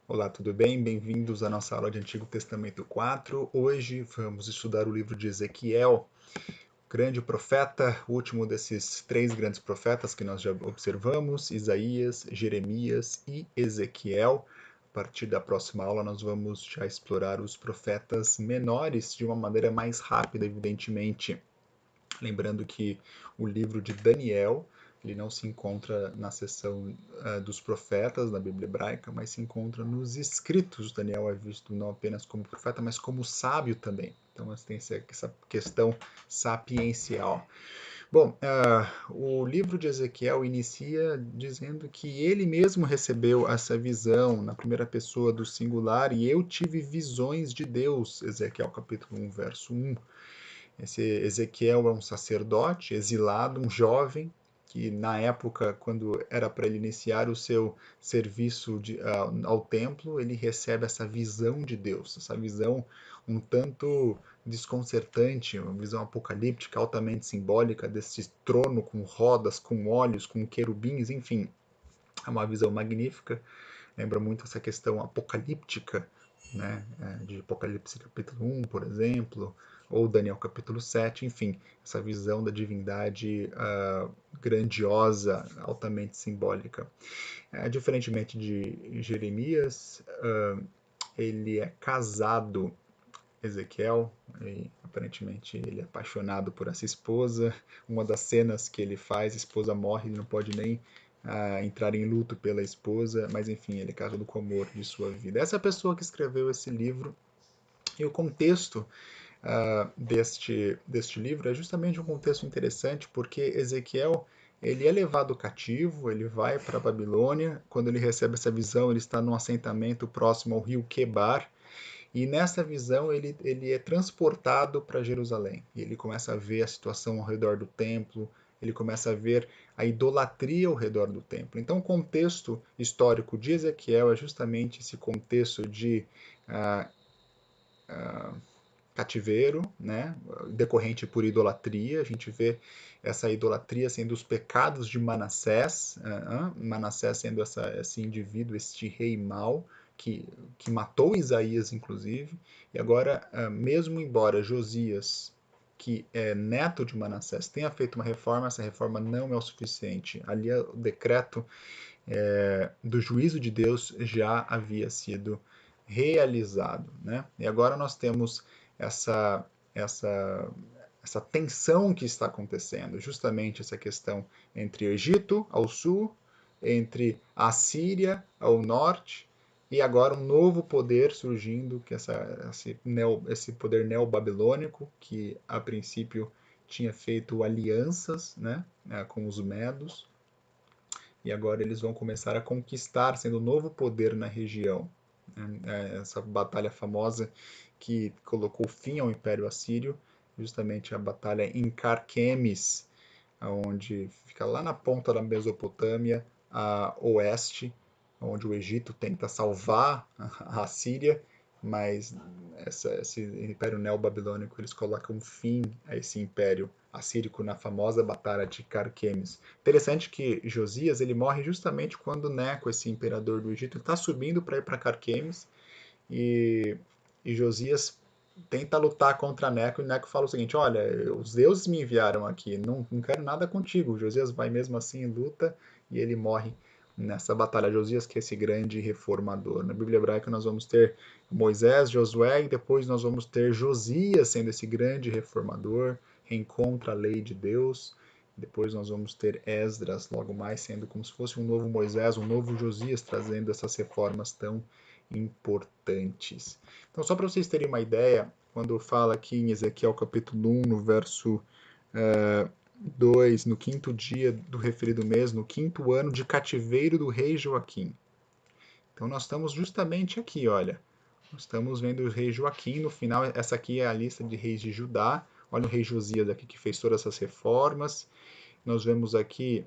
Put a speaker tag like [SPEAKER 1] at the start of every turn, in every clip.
[SPEAKER 1] Olá, tudo bem? Bem-vindos à nossa aula de Antigo Testamento 4. Hoje vamos estudar o livro de Ezequiel, grande profeta, o último desses três grandes profetas que nós já observamos, Isaías, Jeremias e Ezequiel. A partir da próxima aula nós vamos já explorar os profetas menores de uma maneira mais rápida, evidentemente. Lembrando que o livro de Daniel, ele não se encontra na seção dos profetas da Bíblia hebraica, mas se encontra nos escritos. Daniel é visto não apenas como profeta, mas como sábio também. Então, tem essa questão sapiencial. Bom, o livro de Ezequiel inicia dizendo que ele mesmo recebeu essa visão na primeira pessoa do singular, e eu tive visões de Deus, Ezequiel capítulo 1, verso 1. Esse Ezequiel é um sacerdote exilado, um jovem, que na época, quando era para ele iniciar o seu serviço ao templo, ele recebe essa visão de Deus, essa visão um tanto desconcertante, uma visão apocalíptica, altamente simbólica, desse trono com rodas, com olhos, com querubins, enfim, é uma visão magnífica, lembra muito essa questão apocalíptica, né, de Apocalipse capítulo 1, por exemplo, ou Daniel capítulo 7, enfim, essa visão da divindade grandiosa, altamente simbólica. Diferentemente de Jeremias, ele é casado, Ezequiel, e aparentemente ele é apaixonado por essa esposa. Uma das cenas que ele faz, a esposa morre, ele não pode nem entrar em luto pela esposa, mas enfim, ele é casado com o amor de sua vida. Essa é a pessoa que escreveu esse livro, e o contexto deste livro é justamente um contexto interessante, porque Ezequiel ele é levado cativo, ele vai para a Babilônia. Quando ele recebe essa visão, ele está num assentamento próximo ao rio Quebar, e nessa visão ele é transportado para Jerusalém. E ele começa a ver a situação ao redor do templo, ele começa a ver a idolatria ao redor do templo. Então, o contexto histórico de Ezequiel é justamente esse contexto de ah, cativeiro, né, decorrente por idolatria. A gente vê essa idolatria sendo os pecados de Manassés, Manassés sendo esse indivíduo, este rei mau, que matou Isaías, inclusive. E agora, mesmo embora Josias, que é neto de Manassés, tenha feito uma reforma, essa reforma não é o suficiente. Ali o decreto do juízo de Deus já havia sido realizado, né? E agora nós temos essa, essa, essa tensão que está acontecendo, justamente essa questão entre o Egito ao sul, entre a Síria ao norte, e agora um novo poder surgindo, que é esse poder neobabilônico, que a princípio tinha feito alianças, né, com os medos, e agora eles vão começar a conquistar, sendo o novo poder na região. Essa batalha famosa que colocou fim ao Império Assírio, justamente a batalha em Carquemes, onde fica lá na ponta da Mesopotâmia, a oeste, onde o Egito tenta salvar a Síria, mas esse Império Neobabilônico, eles colocam fim a esse Império Assírico na famosa Batalha de Carquemes. Interessante que Josias ele morre justamente quando Neco, esse imperador do Egito, está subindo para ir para Carquemes, e, e Josias tenta lutar contra Neco, e Neco fala o seguinte: olha, os deuses me enviaram aqui, não quero nada contigo. Josias vai mesmo assim e luta, e ele morre nessa batalha. Josias, que é esse grande reformador. Na Bíblia hebraica nós vamos ter Moisés, Josué, e depois nós vamos ter Josias sendo esse grande reformador, reencontra a lei de Deus. Depois nós vamos ter Esdras, logo mais, sendo como se fosse um novo Moisés, um novo Josias, trazendo essas reformas tão importantes. Então, só para vocês terem uma ideia, quando fala aqui em Ezequiel capítulo 1, no verso 2, no quinto dia do referido mês, no quinto ano de cativeiro do rei Joaquim. Então, nós estamos justamente aqui, olha. Nós estamos vendo o rei Joaquim, no final, essa aqui é a lista de reis de Judá. Olha o rei Josias aqui que fez todas essas reformas. Nós vemos aqui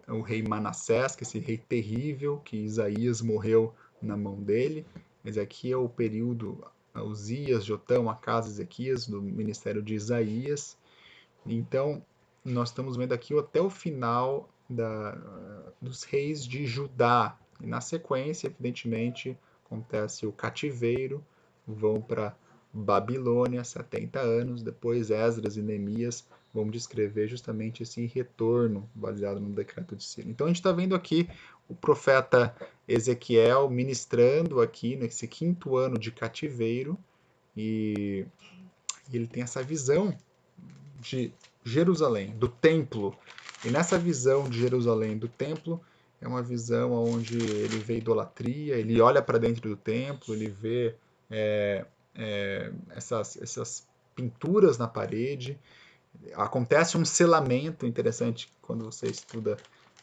[SPEAKER 1] o rei Manassés, que é esse rei terrível, que Isaías morreu na mão dele. Mas aqui é o período Uzias, Jotão, Acas, Ezequias, do ministério de Isaías. Então, nós estamos vendo aqui até o final dos reis de Judá, E na sequência, evidentemente, acontece o cativeiro, vão para Babilônia, 70 anos, depois Esdras e Neemias vão descrever justamente esse retorno baseado no decreto de Ciro. Então a gente está vendo aqui o profeta Ezequiel ministrando aqui nesse 5º ano de cativeiro, e ele tem essa visão de Jerusalém, do templo. E nessa visão de Jerusalém, do templo, é uma visão onde ele vê idolatria, ele olha para dentro do templo, ele vê essas pinturas na parede. Acontece um selamento interessante quando você estuda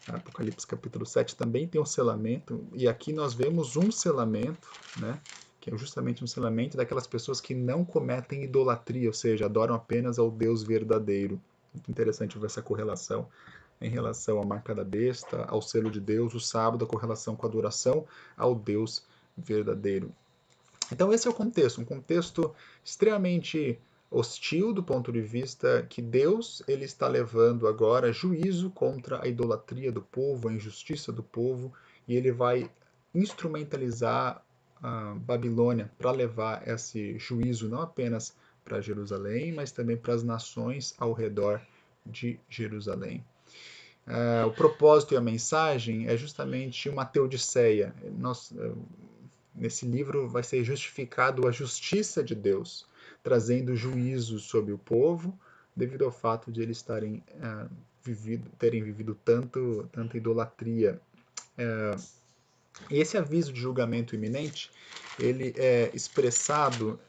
[SPEAKER 1] Apocalipse capítulo 7, também tem um selamento, e aqui nós vemos um selamento, né, que é justamente um selamento daquelas pessoas que não cometem idolatria, ou seja, adoram apenas ao Deus verdadeiro. Muito interessante ver essa correlação em relação à marca da besta, ao selo de Deus, o sábado, a correlação com a adoração ao Deus verdadeiro. Então esse é o contexto, um contexto extremamente hostil do ponto de vista que Deus ele está levando agora juízo contra a idolatria do povo, a injustiça do povo, e ele vai instrumentalizar a Babilônia para levar esse juízo não apenas para Jerusalém, mas também para as nações ao redor de Jerusalém. O propósito e a mensagem é justamente uma teodiceia. Nesse livro vai ser justificado a justiça de Deus, trazendo juízo sobre o povo, devido ao fato de eles terem vivido tanta idolatria. Esse aviso de julgamento iminente, ele é expressado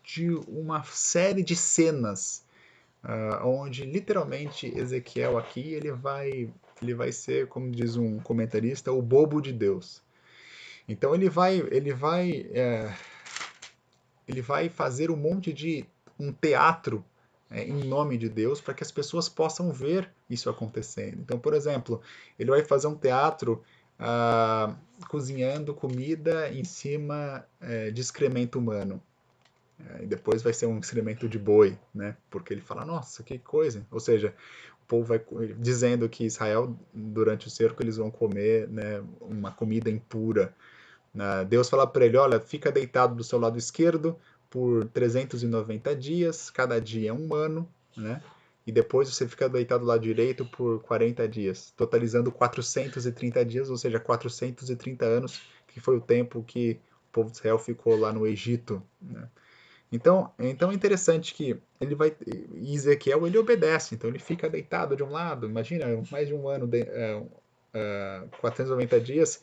[SPEAKER 1] de uma série de cenas, onde literalmente Ezequiel aqui ele vai ser, como diz um comentarista, o bobo de Deus. Então ele vai fazer um monte de um teatro em nome de Deus para que as pessoas possam ver isso acontecendo. Então, por exemplo, ele vai fazer um teatro cozinhando comida em cima de excremento humano. E depois vai ser um excremento de boi, né? Porque ele fala, nossa, que coisa. Ou seja, o povo vai dizendo que Israel, durante o cerco, eles vão comer, né, uma comida impura. Deus fala para ele, olha, fica deitado do seu lado esquerdo por 390 dias, cada dia é um ano, né? E depois você fica deitado do lado direito por 40 dias, totalizando 430 dias, ou seja, 430 anos, que foi o tempo que o povo de Israel ficou lá no Egito, né? Então é interessante que Ezequiel ele obedece, então ele fica deitado de um lado, imagina, mais de um ano, 490 dias,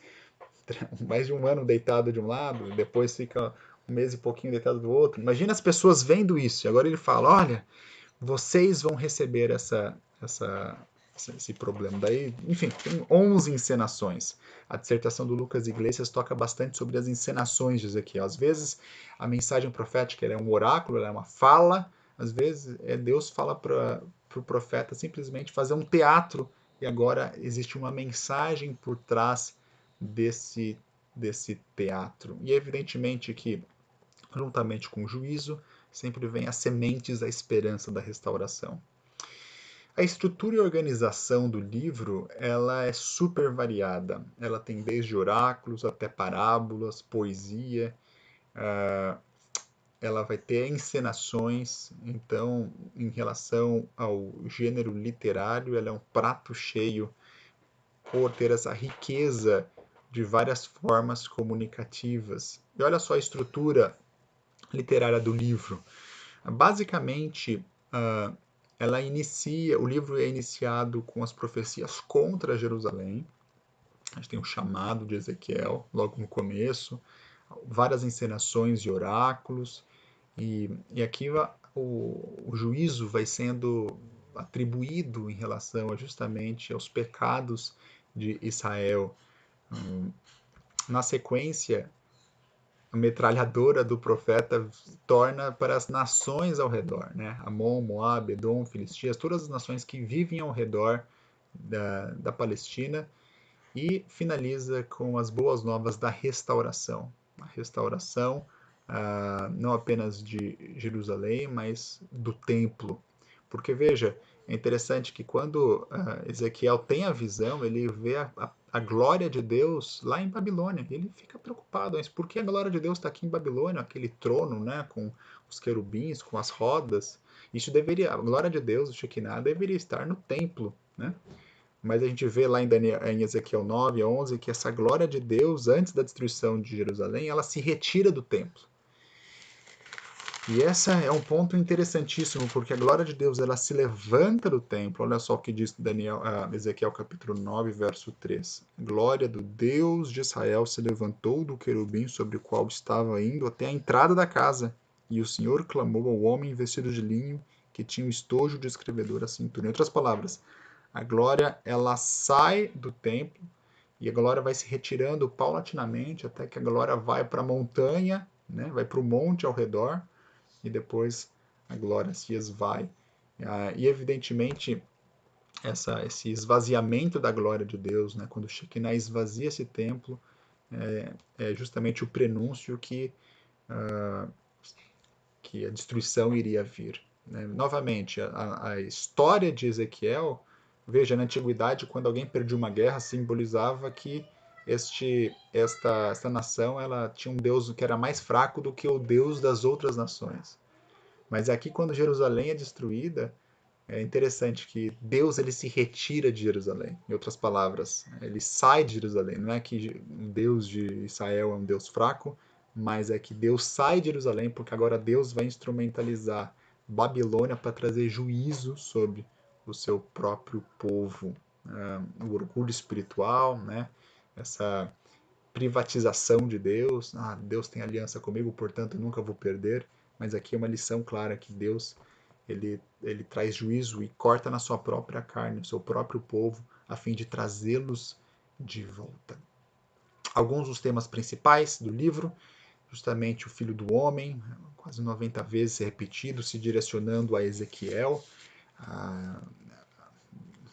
[SPEAKER 1] mais de um ano deitado de um lado, depois fica um mês e pouquinho deitado do outro. Imagina as pessoas vendo isso. E agora ele fala: olha, vocês vão receber esse problema. Daí, enfim, tem 11 encenações. A dissertação do Lucas Iglesias toca bastante sobre as encenações de Ezequiel. Às vezes, a mensagem profética é um oráculo, ela é uma fala. Às vezes, Deus fala para o profeta simplesmente fazer um teatro, e agora existe uma mensagem por trás desse, desse teatro. E evidentemente que, juntamente com o juízo, sempre vem as sementes da esperança da restauração. A estrutura e organização do livro ela é super variada. Ela tem desde oráculos até parábolas, poesia. Ela vai ter encenações. Então, em relação ao gênero literário, ela é um prato cheio por ter essa riqueza de várias formas comunicativas. E olha só a estrutura literária do livro. Basicamente, o livro é iniciado com as profecias contra Jerusalém. A gente tem o chamado de Ezequiel logo no começo, várias encenações e oráculos, e aqui o juízo vai sendo atribuído em relação justamente aos pecados de Israel. Na sequência, a metralhadora do profeta torna para as nações ao redor, né? Amon, Moab, Edom, Filistias, todas as nações que vivem ao redor da Palestina, e finaliza com as boas novas da restauração. A restauração não apenas de Jerusalém, mas do templo. Porque veja, é interessante que quando Ezequiel tem a visão, ele vê a glória de Deus lá em Babilônia. Ele fica preocupado, mas por que a glória de Deus está aqui em Babilônia, aquele trono, né, com os querubins, com as rodas? Isso deveria, a glória de Deus, o Shekinah, deveria estar no templo, né? Mas a gente vê lá em Ezequiel 9, 11, que essa glória de Deus, antes da destruição de Jerusalém, ela se retira do templo. E esse é um ponto interessantíssimo, porque a glória de Deus ela se levanta do templo. Olha só o que diz Ezequiel capítulo 9, verso 3. A glória do Deus de Israel se levantou do querubim sobre o qual estava indo até a entrada da casa. E o Senhor clamou ao homem vestido de linho, que tinha o estojo de escrevedor à cintura. Em outras palavras, a glória ela sai do templo e a glória vai se retirando paulatinamente até que a glória vai para a montanha, né? Vai para o monte ao redor e depois a glória se esvai. E evidentemente esse esvaziamento da glória de Deus, né, quando o Shekinah esvazia esse templo, é justamente o prenúncio que a destruição iria vir. Né? Novamente, a história de Ezequiel, veja, na antiguidade, quando alguém perdia uma guerra, simbolizava que esta nação ela tinha um Deus que era mais fraco do que o Deus das outras nações. Mas aqui, quando Jerusalém é destruída, é interessante que Deus ele se retira de Jerusalém. Em outras palavras, ele sai de Jerusalém. Não é que o Deus de Israel é um Deus fraco, mas é que Deus sai de Jerusalém porque agora Deus vai instrumentalizar Babilônia para trazer juízo sobre o seu próprio povo. O orgulho espiritual, né? Essa privatização de Deus. Deus tem aliança comigo, portanto eu nunca vou perder. Mas aqui é uma lição clara que Deus ele traz juízo e corta na sua própria carne, no seu próprio povo, a fim de trazê-los de volta. Alguns dos temas principais do livro, justamente o Filho do Homem, quase 90 vezes repetido, se direcionando a Ezequiel,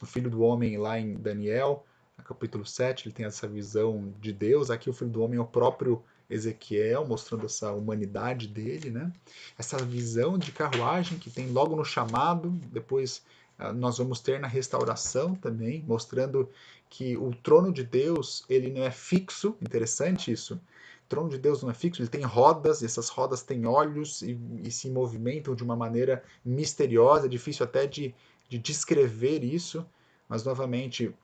[SPEAKER 1] o Filho do Homem lá em Daniel, no capítulo 7, ele tem essa visão de Deus. Aqui o Filho do Homem é o próprio Ezequiel, mostrando essa humanidade dele, né? Essa visão de carruagem que tem logo no chamado, depois nós vamos ter na restauração também, mostrando que o trono de Deus, ele não é fixo, interessante isso, o trono de Deus não é fixo, ele tem rodas, e essas rodas têm olhos e se movimentam de uma maneira misteriosa, é difícil até de descrever isso, mas novamente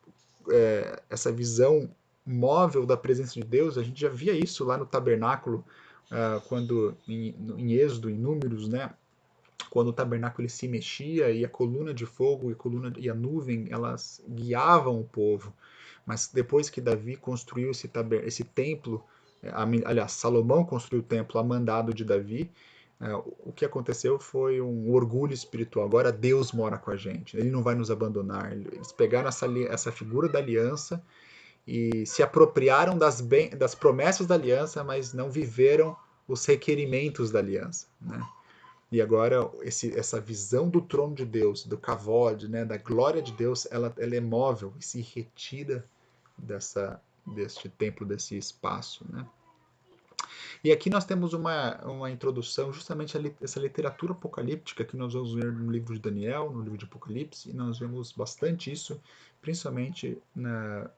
[SPEAKER 1] essa visão móvel da presença de Deus, a gente já via isso lá no tabernáculo, quando em Êxodo, em Números, né? Quando o tabernáculo ele se mexia e a coluna de fogo e a nuvem elas guiavam o povo. Mas depois que Davi construiu esse templo, aliás, Salomão construiu o templo a mandado de Davi, o que aconteceu foi um orgulho espiritual. Agora Deus mora com a gente, Ele não vai nos abandonar. Eles pegaram essa figura da aliança e se apropriaram das promessas da aliança, mas não viveram os requerimentos da aliança. Né? E agora essa visão do trono de Deus, do kavod, né, da glória de Deus, ela é móvel e se retira deste templo, desse espaço. Né? E aqui nós temos uma introdução justamente a essa literatura apocalíptica que nós vamos ver no livro de Daniel, no livro de Apocalipse, e nós vemos bastante isso, principalmente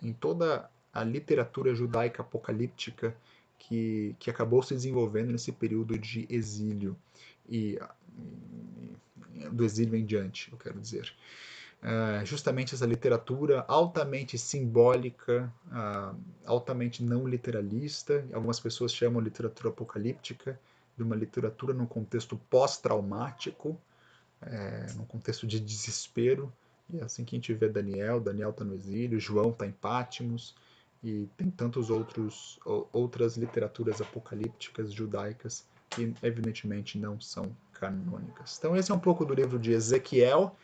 [SPEAKER 1] em toda a literatura judaica apocalíptica que acabou se desenvolvendo nesse período de exílio e do exílio em diante, eu quero dizer. Justamente essa literatura altamente simbólica, altamente não literalista. Algumas pessoas chamam literatura apocalíptica de uma literatura num contexto pós-traumático, num contexto de desespero. E é assim que a gente vê Daniel está no exílio, João está em Pátimos, e tem tantas outras literaturas apocalípticas judaicas que evidentemente não são canônicas. Então esse é um pouco do livro de Ezequiel.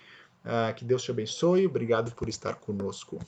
[SPEAKER 1] Que Deus te abençoe. Obrigado por estar conosco.